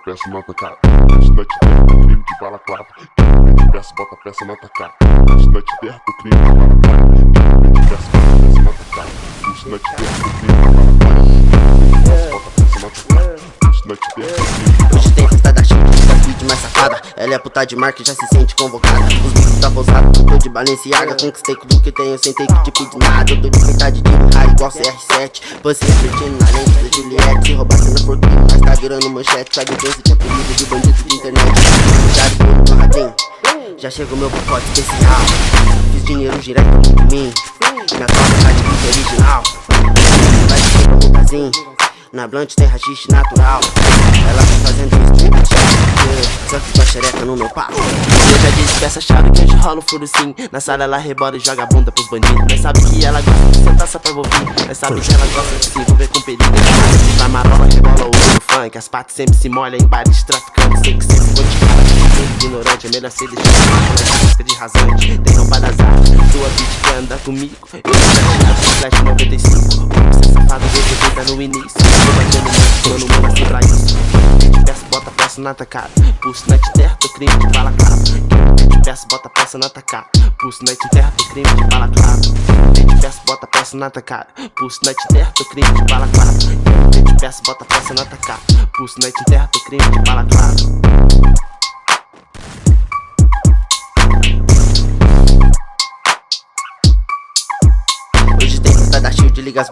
peça na tua cara. Esta noite terra do crime de balaclava. Quero ver de peça, bota a peça na tua cara. Esta noite terra do crime de balaclava. Quero ver de peça, bota a peça na tua cara. Esta noite terra do crime de balaclava. Bota a peça na tua cara. Esta noite terra do crime de balaclava. Hoje tem festa da Chique, da Speed mais safada. Ela é puta de marca e já se sente convocada. Os bicos tá pousado, tô de Balenciaga. Conquistei tudo que tenho, sem ter que te pedir nada. Eu tô de vontade de raro igual CR7. Você refletindo na lente da Juliette. Se roubasse na fortuna, mas tá virando manchete. Sabe bem se tinha apelido de bandido de internet. Já ligou no radinho, já chegou meu pacote especial. Fiz dinheiro direto de mim. Minha troca tá de kit original. Vai de pra montazinho. Na Blunt tem rachixe natural. Ela tá fazendo stream, só que com a xereca no meu pau. Eu já disse peça-chave que hoje rola um furo sim. Na sala ela rebola e joga a bunda pros bandidos. Nós sabe que ela gosta de sentar só pra envolver. Nós sabe que ela gosta de se envolver com perigo. Na marola rebola o ouro funk. As patas sempre se molham em bares de traficante. Sei que sempre vou de cara, ignorante. É melhor ser deixado na busca de rasante. Tem roupa das artes, tua bitch quer andar comigo. Eu tô flash 95. Você safado desde que tá no início. Tô batendo muito, mano, assim pra isso. De peça, bota peça na tua cara. Pulso na terra, tô crime de bala clara. De peça, bota peça na tua cara. Pulso na terra, tô crime de bala clara. De peça, bota peça na tua cara. Pulso na terra, tô crime de bala clara. De peça, bota peça na tua cara. Pulso na terra, tô crime de bala clara. Hoje tem festa da Shield, liga as